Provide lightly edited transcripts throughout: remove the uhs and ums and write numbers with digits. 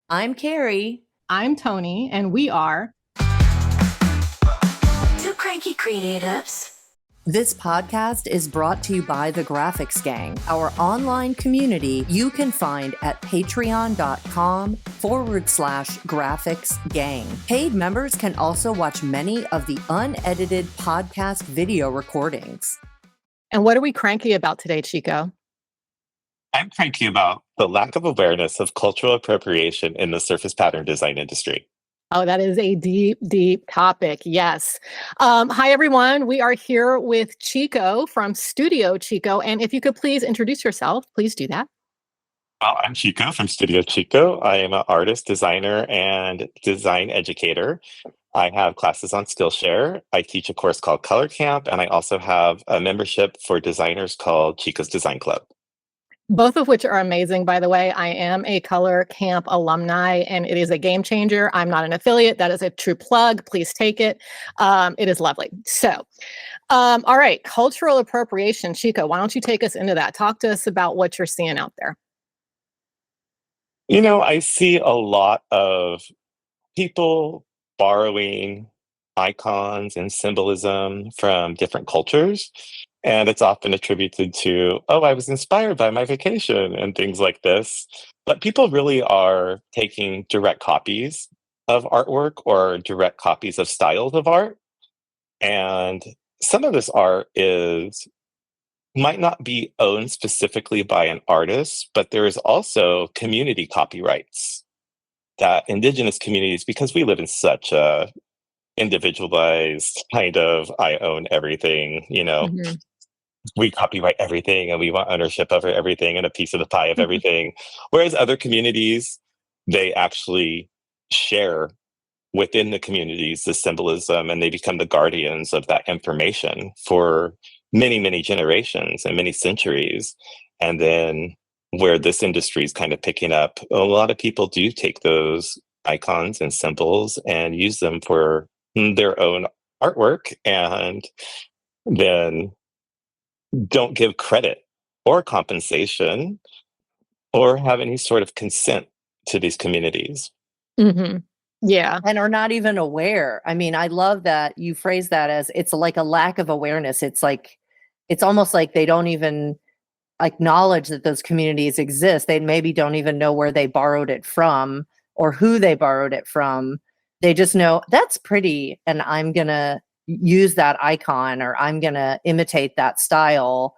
I'm Carrie. I'm Toni, and we are. Two Cranky Creatives. This podcast is brought to you by the Graphics Gang, our online community you can find at patreon.com/graphics gang. Paid members can also watch many of the unedited podcast video recordings. And what are we cranky about today, Xhico? I'm cranky about the lack of awareness of cultural appropriation in the surface pattern design industry. Oh, that is a deep, deep topic. Yes. Hi, everyone. We are here with Xhico from Studio Xhico. And if you could please introduce yourself, please do that. Well, I'm Xhico from Studio Xhico. I am an artist, designer, and design educator. I have classes on Skillshare. I teach a course called Color Camp, and I also have a membership for designers called Chico's Design Club. Both of which are amazing, by the way. I am a Color Camp alumni, and it is a game changer. I'm not an affiliate. That is a true plug. Please take it. It is lovely. So, all right, cultural appropriation. Xhico, why don't you take us into that? Talk to us about what you're seeing out there. You know, I see a lot of people borrowing icons and symbolism from different cultures. And it's often attributed to, oh, I was inspired by my vacation and things like this. But people really are taking direct copies of artwork or direct copies of styles of art. And some of this art is might not be owned specifically by an artist, but there is also community copyrights that indigenous communities, because we live in such a individualized kind of I own everything, Mm-hmm. we copyright everything and we want ownership over everything and a piece of the pie of everything. Whereas other communities, they actually share within the communities the symbolism and they become the guardians of that information for many, many generations and many centuries. And then where this industry is kind of picking up, a lot of people do take those icons and symbols and use them for their own artwork and then don't give credit or compensation or have any sort of consent to these communities. Mm-hmm. Yeah. And are not even aware. I mean, I love that you phrase that as it's like a lack of awareness. It's almost like they don't even acknowledge that those communities exist. They maybe don't even know where they borrowed it from or who they borrowed it from. They just know that's pretty and I'm going to use that icon or I'm going to imitate that style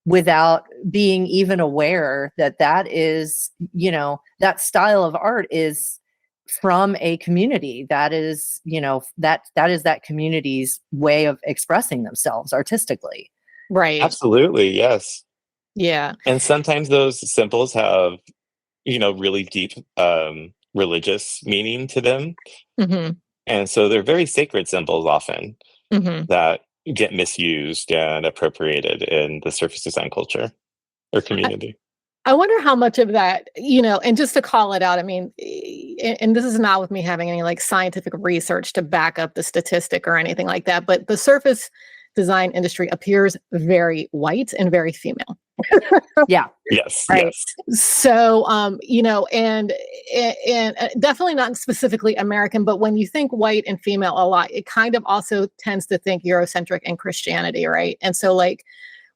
without being even aware that that is, that style of art is from a community. That is, that is that community's way of expressing themselves artistically. Right. Absolutely, yes. Yeah. And sometimes those symbols have, really deep religious meaning to them. Mm-hmm. And so they're very sacred symbols often Mm-hmm. that get misused and appropriated in the surface design culture or community. I wonder how much of that, and just to call it out, I mean, and this is not with me having any like scientific research to back up the statistic or anything like that, but the surface design industry appears very white and very female. Yeah. Yes. Right. Yes. So, and definitely not specifically American, but when you think white and female a lot, it kind of also tends to think Eurocentric and Christianity, right? And so, like,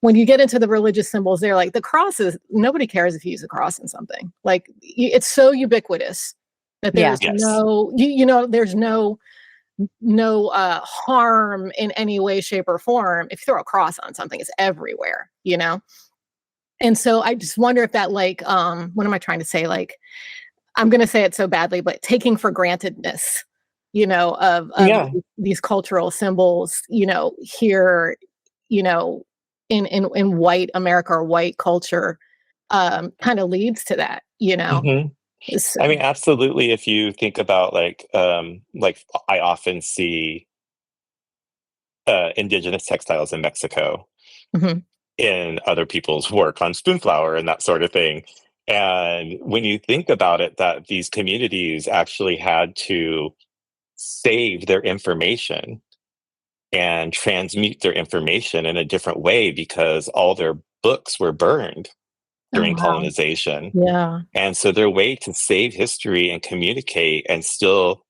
when you get into the religious symbols, they're like the crosses. Nobody cares if you use a cross in something. Like, it's so ubiquitous that there's Yes. there's no harm in any way, shape, or form. If you throw a cross on something, it's everywhere, And so I just wonder if that, like, what am I trying to say? Like, I'm going to say it so badly, but taking for grantedness, of these cultural symbols, here, in white America or white culture, kind of leads to that, Mm-hmm. So, I mean, absolutely. If you think about like I often see indigenous textiles in Mexico mhm. in other people's work on spoonflower and that sort of thing. And when you think about it, that these communities actually had to save their information and transmute their information in a different way because all their books were burned during wow. colonization. Yeah. And so their way to save history and communicate and still,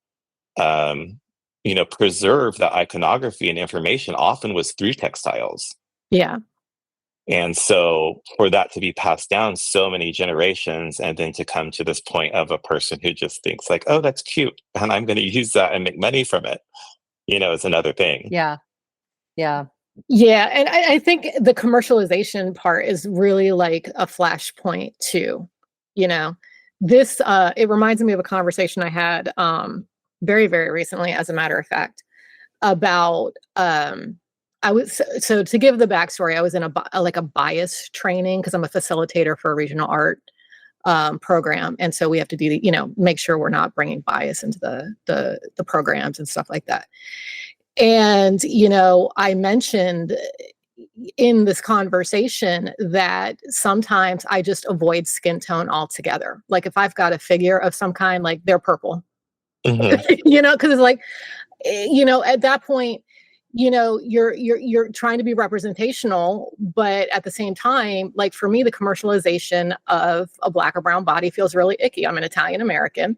preserve the iconography and information often was through textiles. Yeah. And so for that to be passed down so many generations and then to come to this point of a person who just thinks like, oh, that's cute, and I'm going to use that and make money from it, is another thing. Yeah. Yeah. Yeah. And I think the commercialization part is really like a flashpoint too. This it reminds me of a conversation I had very, very recently, as a matter of fact, about I was so to give the backstory, I was in a bias training because I'm a facilitator for a regional art program, and so we have to do make sure we're not bringing bias into the programs and stuff like that. And I mentioned in this conversation that sometimes I just avoid skin tone altogether. Like if I've got a figure of some kind, like they're purple, Mhm. because it's like, at that point, you're trying to be representational, but at the same time, like for me, the commercialization of a Black or brown body feels really icky. I'm an Italian American,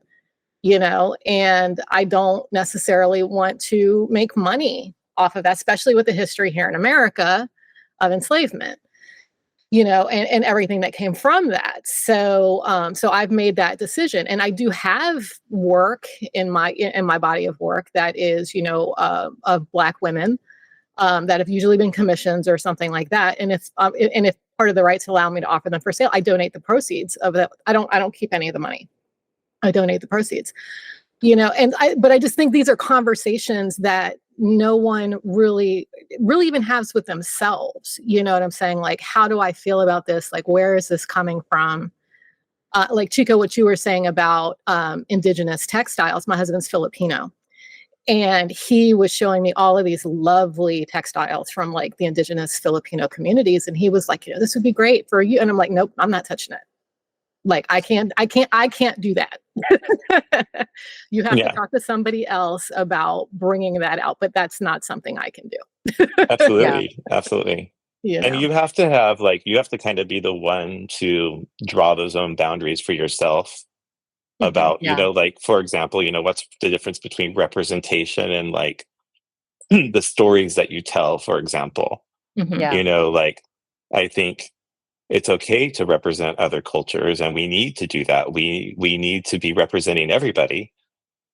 and I don't necessarily want to make money off of that, especially with the history here in America of enslavement, and everything that came from that. So I've made that decision, and I do have work in my body of work that is, of Black women that have usually been commissions or something like that. And if part of the rights allow me to offer them for sale, I donate the proceeds of that. I don't keep any of the money. I donate the proceeds. But I just think these are conversations that no one really even has with themselves. You know what I'm saying? Like, how do I feel about this? Like, where is this coming from? Like Xhico, what you were saying about indigenous textiles. My husband's Filipino, and he was showing me all of these lovely textiles from like the indigenous Filipino communities. And he was like, this would be great for you. And I'm like, nope, I'm not touching it. Like, I can't do that. You have to talk to somebody else about bringing that out, but that's not something I can do. Absolutely. Absolutely. You And know? you have to kind of be the one to draw those own boundaries for yourself about, Yeah. like, for example, what's the difference between representation and like the stories that you tell, for example. Mhm. Yeah. Like, I think it's okay to represent other cultures, and we need to do that. We need to be representing everybody,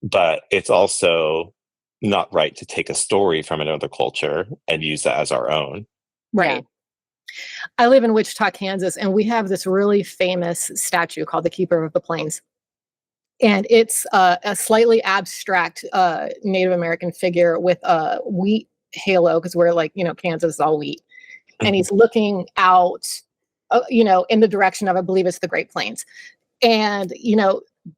but it's also not right to take a story from another culture and use that as our own. Right. I live in Wichita, Kansas, and we have this really famous statue called the Keeper of the Plains. And it's a slightly abstract Native American figure with a wheat halo, because we're like, Kansas is all wheat. And he's looking out, in the direction of, I believe it's the Great Plains. And,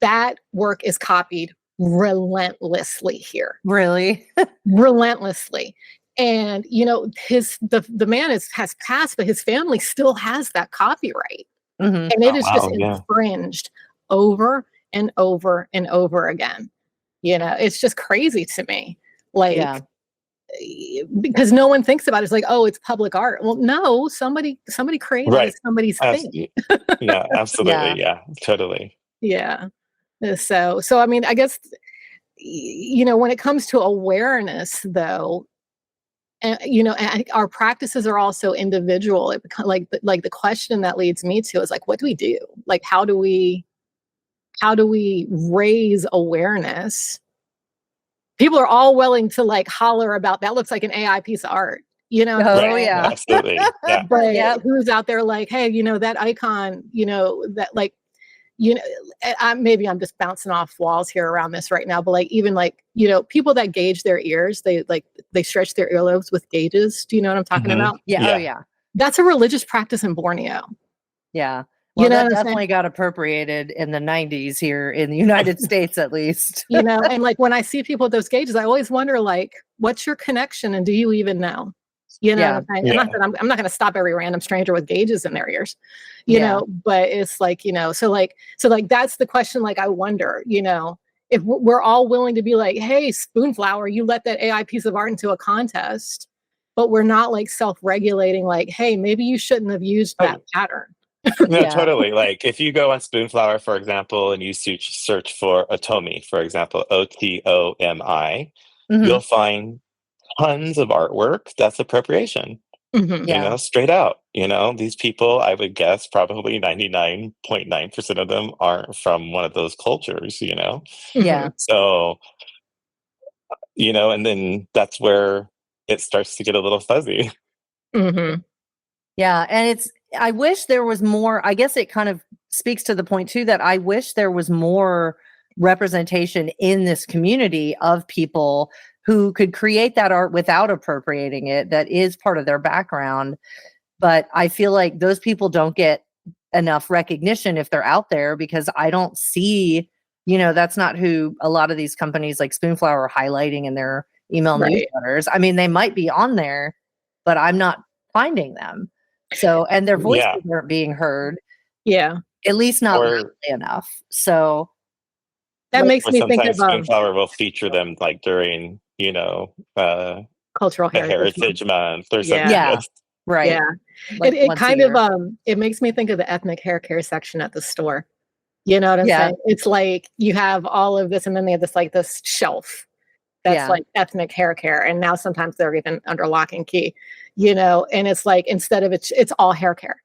that work is copied relentlessly here. Really? Relentlessly. And, the man has passed, but his family still has that copyright. Mhm. And it is just Yeah. infringed over and over and over again. It's just crazy to me. Like, Yeah. because no one thinks about it. It's like, oh, it's public art. Well, no, somebody created Right. somebody's thing. Yeah, absolutely. Yeah. Yeah, totally. Yeah. So I mean, I guess, when it comes to awareness, though, and I think our practices are also individual. It like the question that leads me to is like, what do we do? Like, how do we raise awareness? People are all willing to like holler about that looks like an AI piece of art. What I'm Oh, saying? yeah. Absolutely. Yeah. But Yep. who's out there like, hey, that icon, that like, maybe I'm just bouncing off walls here around this right now, but like, even like, people that gauge their ears, they stretch their earlobes with gauges. Do you know what I'm talking Mhm. about? Yeah. Yeah. Oh, yeah. That's a religious practice in Borneo. Yeah. You Well, know that what I'm saying? definitely got appropriated in the 90s here in the United States, at least. And like when I see people with those gauges, I always wonder, like, what's your connection and do you even know? You know Yeah. what I'm saying? Yeah. I'm not going to stop every random stranger with gauges in their ears, Yeah. but it's like, so that's the question. Like, I wonder, if we're all willing to be like, hey, Spoonflower, you let that AI piece of art into a contest, but we're not like self-regulating, like, hey, maybe you shouldn't have used that pattern. No, Yeah. totally. Like if you go on Spoonflower, for example, and you search for Otomi, for example, Otomi, Mhm. you'll find tons of artwork that's appropriation. Mhm. Yeah. Straight out. These people, I would guess probably 99.9% of them aren't from one of those cultures. Yeah. Mhm. So, and then that's where it starts to get a little fuzzy. Mhm. Yeah, and I wish there was more. I guess it kind of speaks to the point too that I wish there was more representation in this community of people who could create that art without appropriating it, that is part of their background. But I feel like those people don't get enough recognition if they're out there, because I don't see, that's not who a lot of these companies like Spoonflower are highlighting in their email Right. newsletters. I mean, they might be on there, but I'm not finding them. So, and their voices Yeah. aren't being heard, Yeah. at least not Or loudly enough. So, That like, makes or me think of sometimes Spoonflower will feature them like during, cultural a heritage month. Heritage Month or Yeah. something. yeah, Yes. right. Yeah. Like It once a kind of year. it makes me think of the ethnic hair care section at the store. You know what I'm Yeah. saying? It's like you have all of this, and then they have this shelf that's Yeah. like ethnic hair care, and now sometimes they're even under lock and key. And it's like instead of it's all hair care.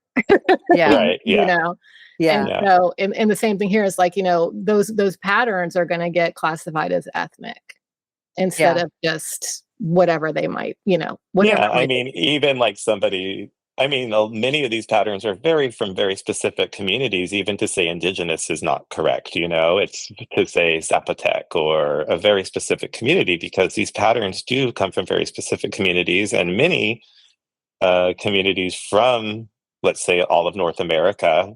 Yeah. Right. you Yeah. know. And Yeah. Yeah. so, and the same thing here is like, those patterns are going to get classified as ethnic instead Yeah. of just whatever they might, whatever Yeah. it I might be. mean, even like many of these patterns are from very specific communities. Even to say indigenous is not correct. It's to say Zapotec or a very specific community, because these patterns do come from very specific communities, and many communities from, let's say, all of North America,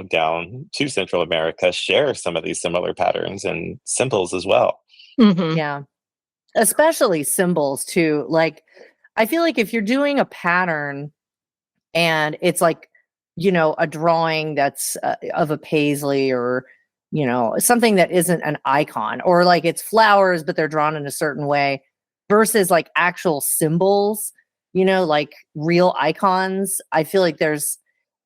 down to Central America, share some of these similar patterns and symbols as well. Mhm. Yeah. Especially symbols too. Like, I feel like if you're doing a pattern and it's like, a drawing that's of a paisley, or, something that isn't an icon, or like it's flowers, but they're drawn in a certain way, versus like actual symbols, like real icons. I feel like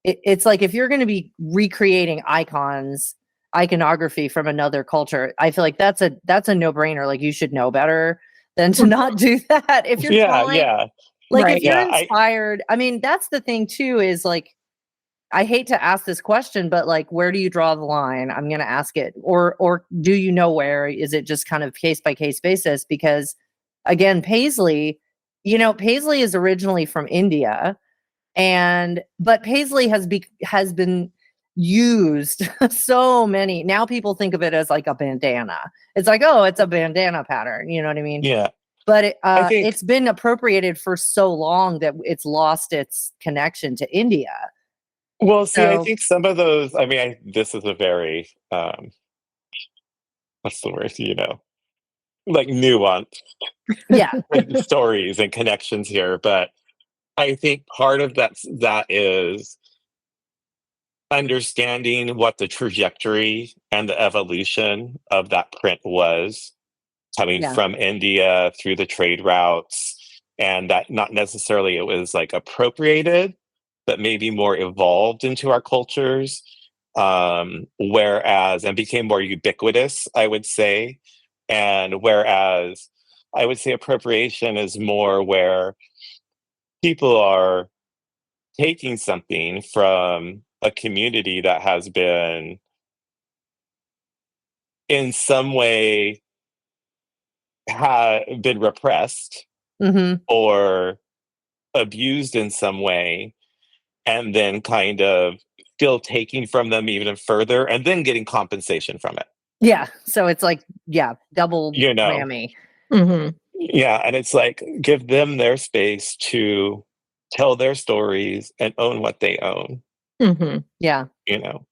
it's like if you're going to be recreating iconography from another culture, I feel like that's a no-brainer. Like, you should know better than to not do that. If you're Yeah, drawing, yeah, like, if Right. you're yeah. inspired, I mean, that's the thing too, is like, I hate to ask this question, but like, where do you draw the line? I'm going to ask it. Or do you know where? Is it just kind of case by case basis? Because again, Paisley is originally from India, but Paisley has been used so many. Now people think of it as like a bandana. It's like, oh, it's a bandana pattern. You know what I mean? Yeah. But I think, it's been appropriated for so long that it's lost its connection to India. well, see, I So think some of those, this is a very, what's the word, like nuanced yeah, stories and connections here. But I think part of that is understanding what the trajectory and the evolution of that print was, coming yeah, from India through the trade routes, and that not necessarily it was like appropriated, but maybe more evolved into our cultures, whereas and became more ubiquitous, I would say. And whereas I would say appropriation is more where people are taking something from a community that has been in some way been repressed hmm or abused in some way, and then kind of still taking from them even further and then getting compensation from it. yeah. So it's like, yeah, double You know? whammy. Mhm. Yeah. And it's like, give them their space to tell their stories and own what they own, Mhm. Yeah, you know?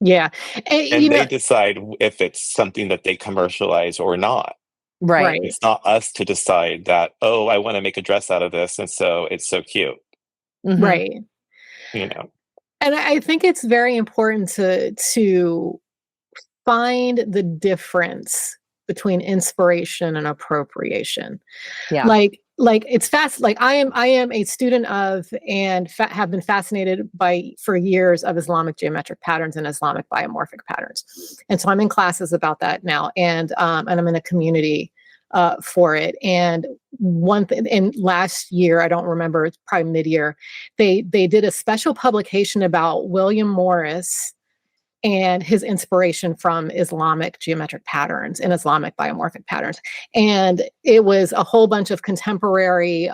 Yeah. And, And they decide if it's something that they commercialize or not. right. right. It's not us to decide that, oh, I want to make a dress out of this. And so it's so cute, hmm Right. you know? And I think it's very important to find the difference between inspiration and appropriation. Yeah. Like, like it's fast. Like I am a student of and have been fascinated by for years of Islamic geometric patterns and Islamic biomorphic patterns, and so I'm in classes about that now, and I'm in a community for it. And one thing, in last year, I don't remember, it's probably mid-year, they did a special publication about William Morris and his inspiration from Islamic geometric patterns and Islamic biomorphic patterns. And it was a whole bunch of contemporary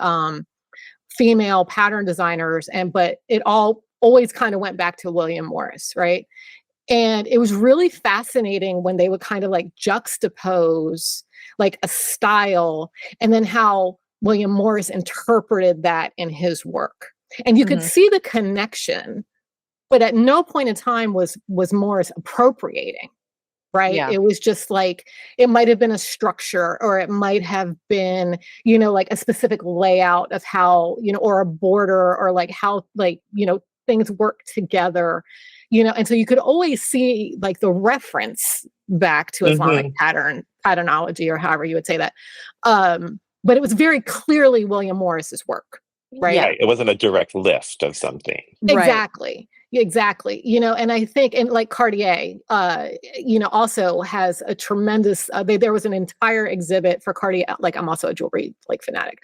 female pattern designers, but it all always kind of went back to William Morris, right? And it was really fascinating when they would kind of like juxtapose like a style and then how William Morris interpreted that in his work. And you could see the connection, but at no point in time was Morris appropriating, right? Yeah. It was just like, it might have been a structure, or it might have been, like a specific layout of how, or a border, or like how, like, things work together, and so you could always see like the reference back to Islamic patternology, or however you would say that. But it was very clearly William Morris's work, right? Yeah, it wasn't a direct lift of something. Exactly. Exactly. And I think, and like Cartier, also has a tremendous, there was an entire exhibit for Cartier. Like I'm also a jewelry like fanatic,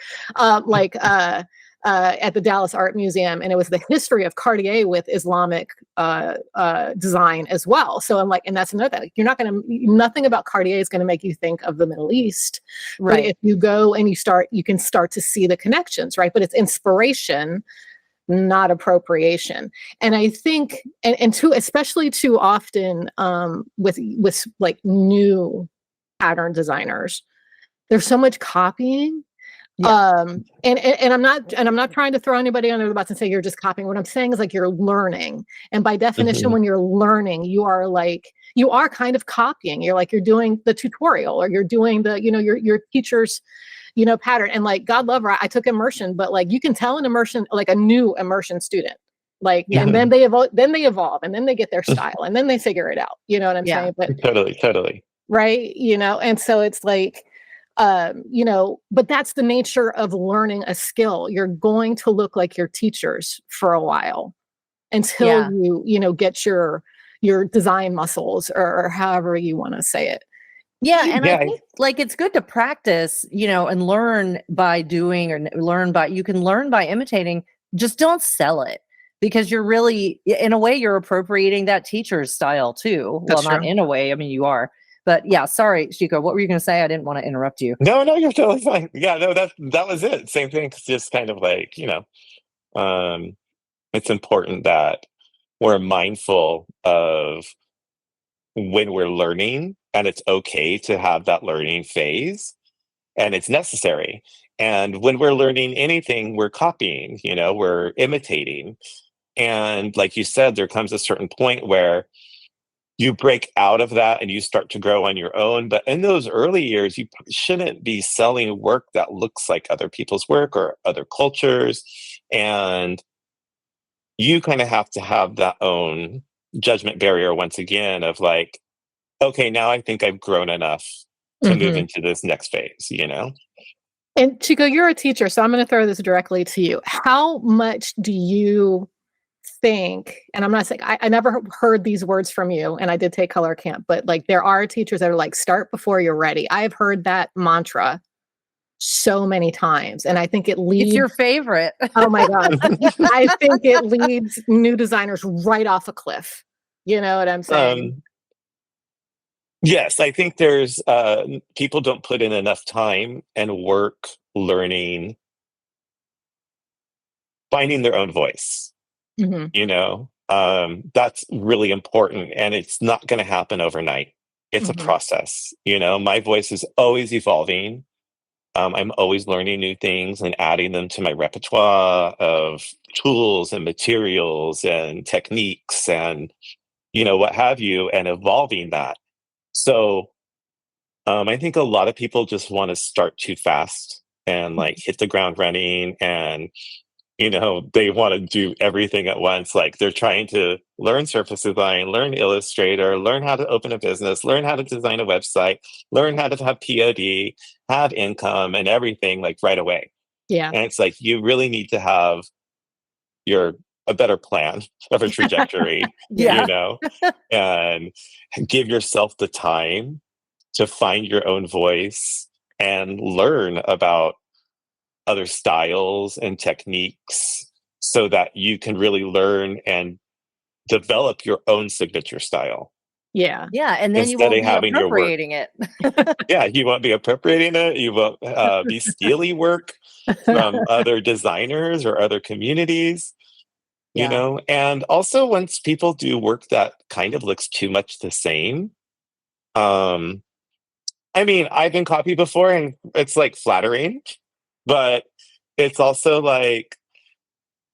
at the Dallas Art Museum, and it was the history of Cartier with Islamic design as well. So I'm like, and that's another thing. You're nothing about Cartier is going to make you think of the Middle East, right? But if you go and you can start to see the connections, right? But it's inspiration, not appropriation. And I think, especially too often with like new pattern designers, there's so much copying. Yeah. And I'm not trying to throw anybody under the bus and say you're just copying. What I'm saying is like you're learning. And by definition, when you're learning, you are kind of copying. You're doing the tutorial, or you're doing the, your teacher's, pattern. And like, God love her, I took immersion, but like you can tell an immersion, like a new immersion student, like, and then they evolve, and then they get their style, and then they figure it out. You know what I'm saying? But totally. Right. And so it's like, but that's the nature of learning a skill. You're going to look like your teachers for a while until you get your design muscles, or however you want to say it. Yeah. And I think like it's good to practice, and learn by doing, or you can learn by imitating. Just don't sell it, because you're really, in a way, you're appropriating that teacher's style too. That's well, not true. In a way. I mean, you are. But yeah, sorry, Xhico, what were you going to say? I didn't want to interrupt you. No, you're totally fine. Yeah, no, that was it. Same thing. It's just kind of like, it's important that we're mindful of when we're learning, and it's okay to have that learning phase, and it's necessary. And when we're learning anything, we're copying, we're imitating. And like you said, there comes a certain point where you break out of that and you start to grow on your own. But in those early years, you shouldn't be selling work that looks like other people's work or other cultures. And you kind of have to have that own judgment barrier once again of like, okay, now I think I've grown enough to move into this next phase, And Xhico, you're a teacher, so I'm going to throw this directly to you. How much do you think, and I'm not saying, I never heard these words from you, and I did take color camp, but like there are teachers that are like, start before you're ready. I've heard that mantra so many times, and I think it leads— It's your favorite. Oh my God. I think it leads new designers right off a cliff. You know what I'm saying? Yes, I think there's people don't put in enough time and work learning, finding their own voice. That's really important, and it's not going to happen overnight. It's a process. My voice is always evolving. I'm always learning new things and adding them to my repertoire of tools and materials and techniques and what have you, and evolving that. So I think a lot of people just want to start too fast and like hit the ground running, and they want to do everything at once. Like they're trying to learn surface design, learn Illustrator, learn how to open a business, learn how to design a website, learn how to have POD, have income and everything like right away. Yeah. And it's like, you really need to have a better plan of a trajectory, Yeah. you know, and give yourself the time to find your own voice and learn about other styles and techniques so that you can really learn and develop your own signature style Yeah. Yeah. And then you instead won't of be having your work. appropriating it. Yeah, you won't be appropriating it. You won't be stealing work from other designers or other communities, you Yeah. know? And also, once people do work that kind of looks too much the same, um, I mean, I've been copied before and it's like flattering, but it's also like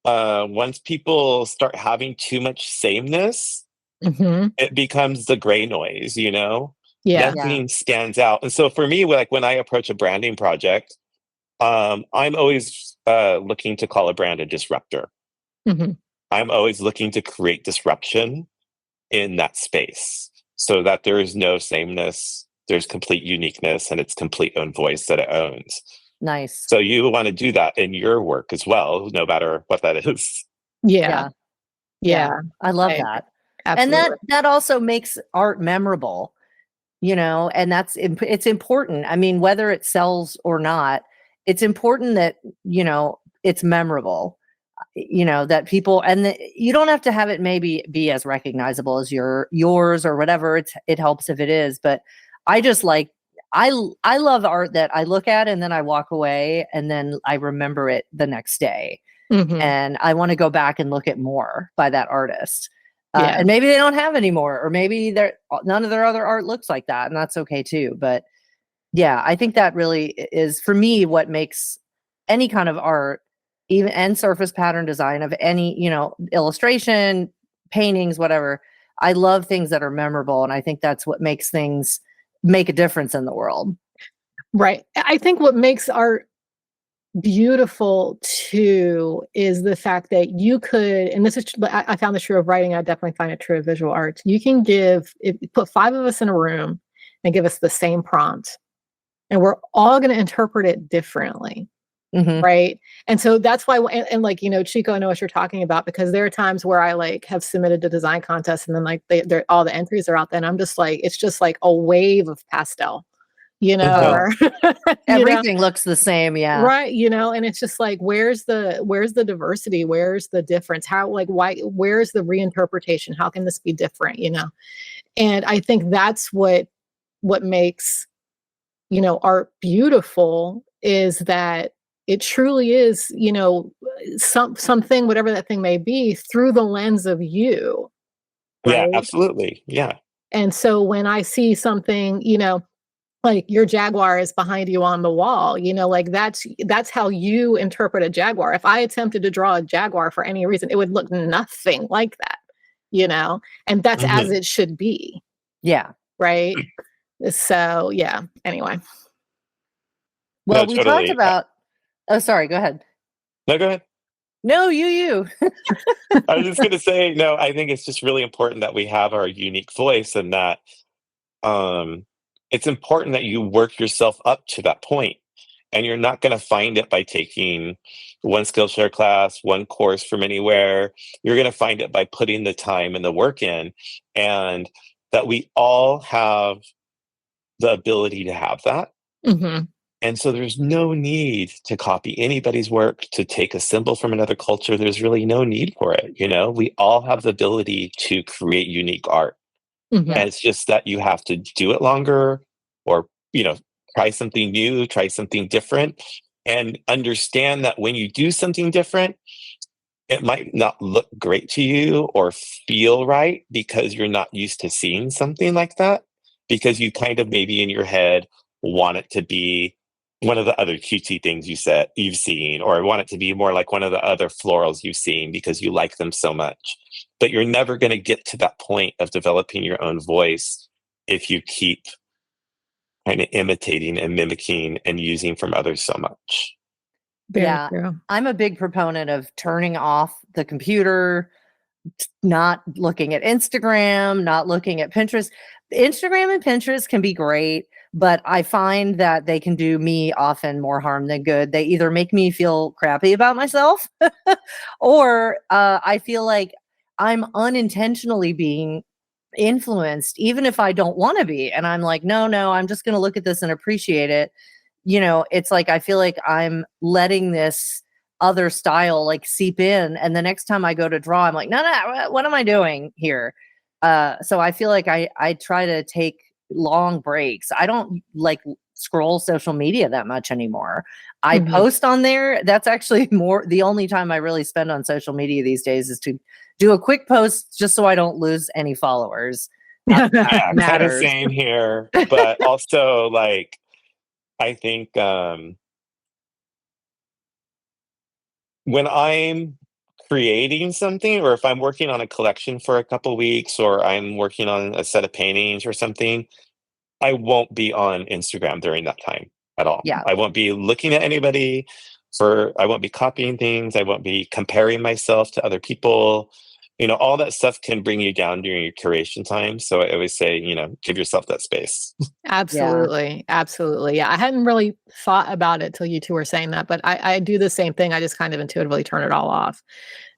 once people start having too much sameness, Hmm. it becomes the gray noise, you know? Yeah. Yeah. Nothing stands out. And so for me, like when I approach a branding project, I'm always looking to call a brand a disruptor. Hmm. I'm always looking to create disruption in that space so that there is no sameness, there's complete uniqueness, and its complete own voice that it owns. Nice. So you want to do that in your work as well, no matter what that is. Yeah. Yeah. Yeah. I love I agree. that. Absolutely. And that also makes art memorable, you know, and it's important. I mean, whether it sells or not, it's important that, you know, it's memorable, you know, that people, and you don't have to have it maybe be as recognizable as yours or whatever. It helps if it is, but I just like, I love art that I look at and then I walk away and then I remember it the next day. Mhm. And I want to go back and look at more by that artist. Yeah. And maybe they don't have any more, or maybe none of their other art looks like that, and that's okay too. But yeah, I think that really is for me what makes any kind of art, even and surface pattern design of any, you know, illustration, paintings, whatever. I love things that are memorable, and I think that's what makes things make a difference in the world. Right. I think what makes art beautiful too is the fact that you could, and this is, I found this true of writing. I definitely find it true of visual arts. You can put five of us in a room and give us the same prompt, and we're all going to interpret it differently. Mhm. Right. And so that's why, and like, you know, Xhico, I know what you're talking about, because there are times where I like have submitted to design contests and then like they're all the entries are out there and I'm just like, it's just like a wave of pastel, you know, Oh, or, you know, everything looks the same. Yeah. right. You know, and it's just like, where's the diversity? Where's the difference? How, like, why, where's the reinterpretation? How can this be different? You know? And I think that's what makes, you know, art beautiful, is that it truly is, you know, something, whatever that thing may be, through the lens of you, Yeah, right? absolutely. Yeah. And so when I see something, you know, like your jaguar is behind you on the wall, you know, like that's how you interpret a jaguar. If I attempted to draw a jaguar for any reason, it would look nothing like that, you know, and that's as Mhm. it should be, Yeah. right? So yeah. Anyway. Well, No, we talked totally. about. Oh, sorry. Go ahead. No, go ahead. No, you. I was just going to say, no, I think it's just really important that we have our unique voice and that um, it's important that you work yourself up to that point. And you're not going to find it by taking one Skillshare class, one course from anywhere. You're going to find it by putting the time and the work in, and that we all have the ability to have that. Hmm. And so there's no need to copy anybody's work, to take a symbol from another culture. There's really no need for it. You know, we all have the ability to create unique art. Hmm. And it's just that you have to do it longer, or, you know, try something new, try something different, and understand that when you do something different, it might not look great to you or feel right because you're not used to seeing something like that, because you kind of maybe in your head want it to be one of the other cutesy things you've seen, or want it to be more like one of the other florals you've seen because you like them so much. But you're never going to get to that point of developing your own voice if you keep kind of imitating and mimicking and using from others so much. Very Yeah. true. I'm a big proponent of turning off the computer, not looking at Instagram, not looking at Pinterest. Instagram and Pinterest can be great, but I find that they can do me often more harm than good. They either make me feel crappy about myself or I feel like I'm unintentionally being influenced, even if I don't want to be. And I'm like, no, I'm just going to look at this and appreciate it. It's like I feel like I'm letting this other style like seep in, and the next time I go to draw, I'm like, no, what am I doing here? So I feel like I try to take long breaks. I don't like scroll social media that much anymore. I post on there. That's actually more the only time I really spend on social media these days is to do a quick post just so I don't lose any followers. Yeah, kind of Matters. same here, but also like I think when I'm creating something, or if I'm working on a collection for a couple weeks, or I'm working on a set of paintings or something, I won't be on Instagram during that time at all. Yeah. I won't be looking at anybody I won't be copying things. I won't be comparing myself to other people. All that stuff can bring you down during your curation time. So I always say, give yourself that space. Absolutely. Absolutely. Yeah. I hadn't really thought about it till you two were saying that, but I do the same thing. I just kind of intuitively turn it all off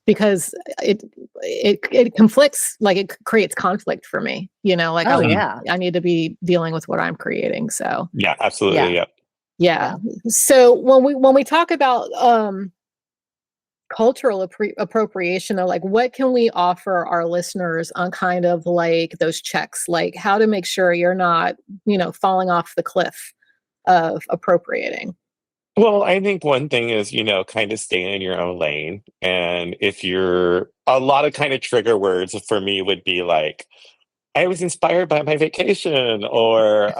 because it conflicts, like it creates conflict for me, like, I need to be dealing with what I'm creating. So yeah, absolutely. Yeah. So when we talk about cultural appropriation, though, like what can we offer our listeners on kind of like those checks, like how to make sure you're not, falling off the cliff of appropriating? Well, I think one thing is, kind of stay in your own lane. And if you're a lot of kind of trigger words for me would be like, I was inspired by my vacation, or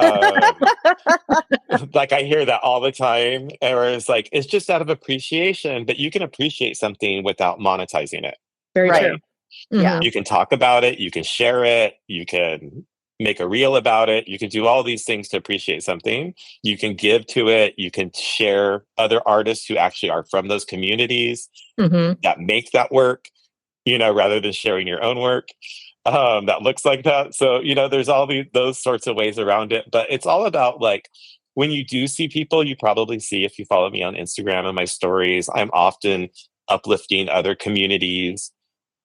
like I hear that all the time. Or it's like, it's just out of appreciation, but you can appreciate something without monetizing it. Very right? true. Yeah. You can talk about it, you can share it, you can make a reel about it, you can do all these things to appreciate something. You can give to it, you can share other artists who actually are from those communities that make that work, rather than sharing your own work that looks like that. So, there's all those sorts of ways around it. But it's all about like, when you do see people, you probably see, if you follow me on Instagram and my stories, I'm often uplifting other communities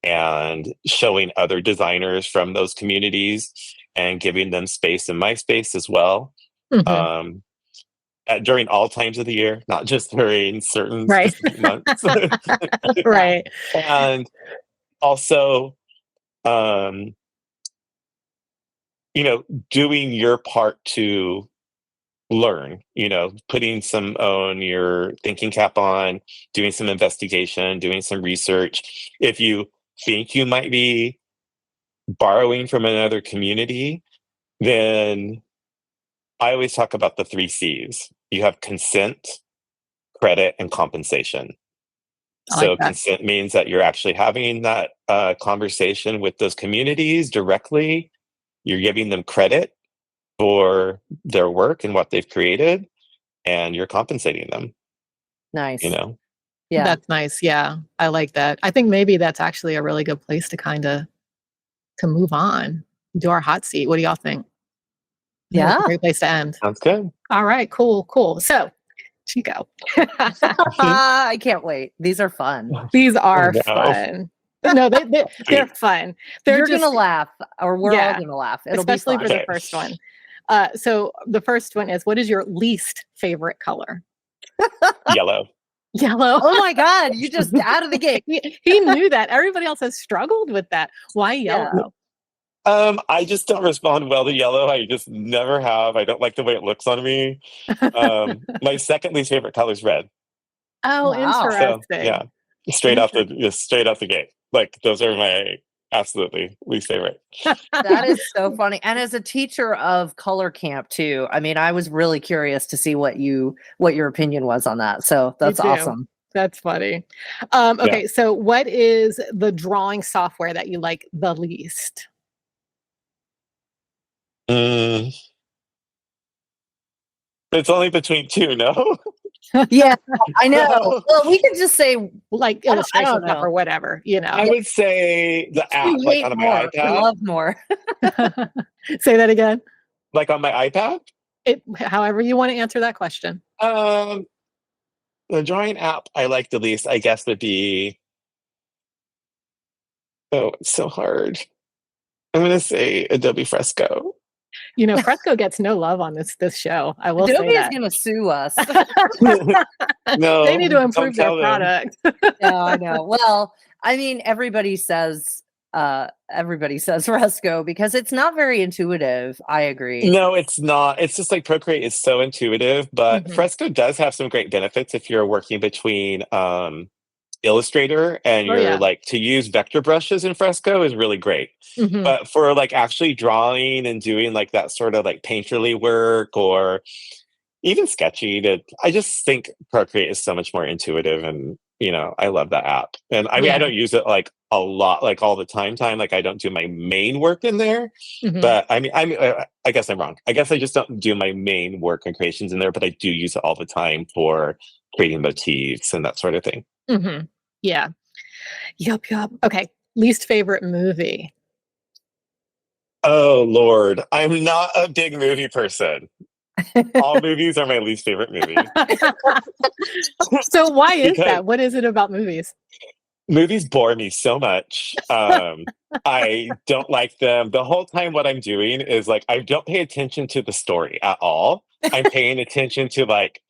and showing other designers from those communities and giving them space in my space as well. During all times of the year, not just during certain specific months. Right. And also, doing your part to learn, putting some on your thinking cap on, doing some investigation, doing some research. If you think you might be borrowing from another community, then I always talk about the 3 C's. You have consent, credit, and compensation. So consent means that you're actually having that conversation with those communities directly. You're giving them credit for their work and what they've created, and you're compensating them. Nice. Yeah. That's nice. Yeah. I like that. I think maybe that's actually a really good place to kind of to move on, do our hot seat. What do y'all think? Yeah. That's a great place to end. Sounds good. All right. Cool. So Xhico. I can't wait. These are fun. These are fun. No, they're fun. You're going to laugh, or we're all going to laugh. It'll especially be fun. For the first one. So the first one is, what is your least favorite color? Yellow. Oh my God. You just out of the gate. He knew that. Everybody else has struggled with that. Why yellow? I just don't respond well to yellow. I just never have. I don't like the way it looks on me. My second least favorite color is red. Oh, wow. Interesting. So, yeah, straight off the gate. Like, those are my absolutely least favorite. That is so funny. And as a teacher of color camp too, I mean, I was really curious to see what your opinion was on that. So that's awesome. That's funny. Okay, so what is the drawing software that you like the least? It's only between 2, no? Yeah, I know. Well, we could just say like illustration stuff or whatever, I would say the app, like on my iPad. I love more. Say that again. Like on my iPad? However you want to answer that question. The drawing app I like the least, I guess, would be. Oh, it's so hard. I'm gonna say Adobe Fresco. Fresco gets no love on this show. I will Adobe say is that. going to sue us. No, They need to improve don't their tell them. product. No, I know. Well, I mean, everybody says Fresco because it's not very intuitive. I agree. No, it's not. It's just like Procreate is so intuitive, but Mhm. Fresco does have some great benefits if you're working between Illustrator and Oh, you're yeah. like to use vector brushes in Fresco is really great. Mhm. But for like actually drawing and doing like that sort of like painterly work or even sketchy, I just think Procreate is so much more intuitive, and I love that app. And I mean, I Yeah. don't use it like a lot, like all the time. Like I don't do my main work in there, Mhm. but I guess I'm wrong. I guess I just don't do my main work and creations in there, but I do use it all the time for creating motifs and that sort of thing. Mhm. Yeah. Yup. Okay. Least favorite movie. Oh Lord, I'm not a big movie person. All movies are my least favorite movie. So why is Because that? What is it about movies? movies bore me so much. I don't like them. The whole time what I'm doing is like I don't pay attention to the story at all. I'm paying attention to like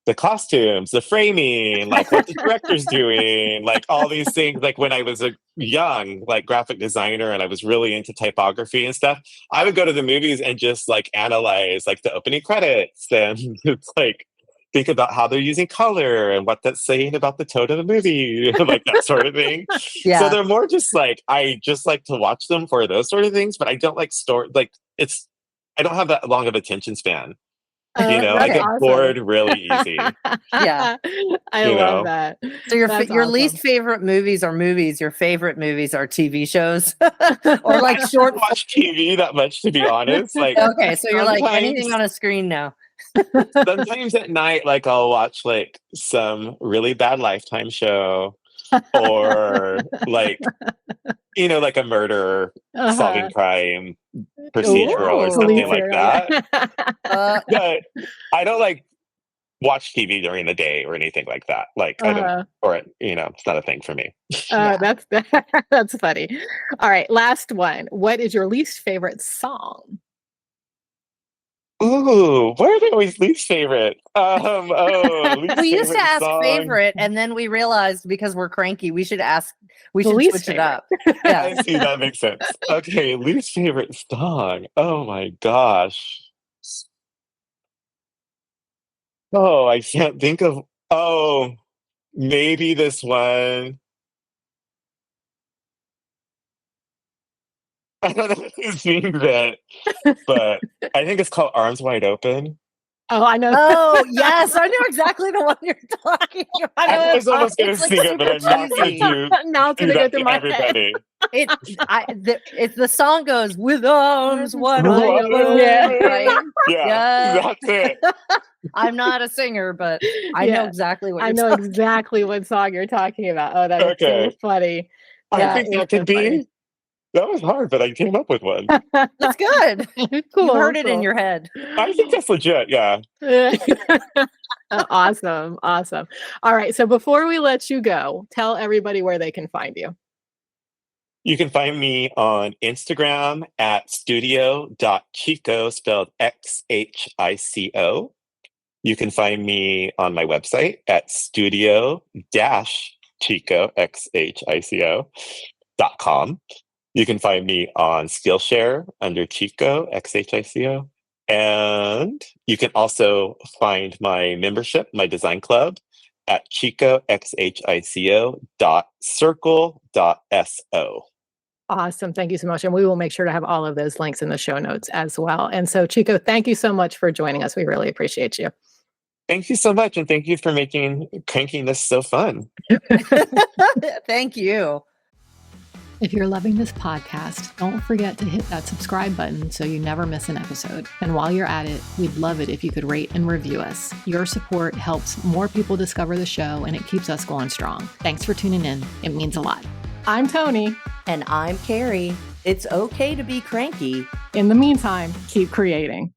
the costumes, the framing, like what the director's doing, like all these things. Like when I was a young like graphic designer and I was really into typography and stuff, I would go to the movies and just like analyze like the opening credits and it's like think about how they're using color and what that's saying about the tone of the movie, like that sort of thing. Yeah. So they're more just like I just like to watch them for those sort of things, but I don't like I don't have that long of attention span. I That's get awesome. bored really easy. Yeah. I love that. So your That's your awesome. least favorite movies are movies. Your favorite movies are TV shows or like I short. don't watch TV that much, to be honest. Like Okay, so you're like anything sometimes- on a screen now. sometimes at night, like I'll watch like some really bad Lifetime show or like like a murder solving crime procedural or Ooh. something Police like serial. that. Uh, But I don't like watch TV during the day or anything like that. Like I don't, or it's not a thing for me. Yeah. That's funny. All right, last one. What is your least favorite song? Ooh, why are they always least favorite? Least we used to favorite ask song. favorite, and then we realized because we're cranky, we should Least switch it up. Yeah. I see, that makes sense. Okay, least favorite song. Oh my gosh. Oh, I can't think of. Oh, maybe this one. I don't know who sings it, but I think it's called Arms Wide Open. Oh, I know. Oh yes, I know exactly the one you're talking about. I was almost going to It's, like, sing it, but I'm super not going cheesy. to Now it's do gonna go that through to my head. everybody. The song goes with arms wide Wide open. open, yeah. Right? Yeah, Yeah. that's it. I'm not a singer, but I know Yeah. exactly what I you're know talking exactly what song you're talking about. Oh, that is so Okay. funny. I Yeah, think it's that so could be. funny. That was hard, but I came up with one. That's good. Cool, You heard it in cool. your head. I think that's legit. Yeah. Awesome. All right. So before we let you go, tell everybody where they can find you. You can find me on Instagram at studio.xhico, spelled Xhico. You can find me on my website at studio-chico, Xhico.com. You can find me on Skillshare under Chico, Xhico. And you can also find my membership, my design club, at chicoxhico.circle.so. Awesome. Thank you so much. And we will make sure to have all of those links in the show notes as well. And so, Chico, thank you so much for joining us. We really appreciate you. Thank you so much. And thank you for making cranking this so fun. Thank you. If you're loving this podcast, don't forget to hit that subscribe button so you never miss an episode. And while you're at it, we'd love it if you could rate and review us. Your support helps more people discover the show and it keeps us going strong. Thanks for tuning in. It means a lot. I'm Toni. And I'm Carrie. It's okay to be cranky. In the meantime, keep creating.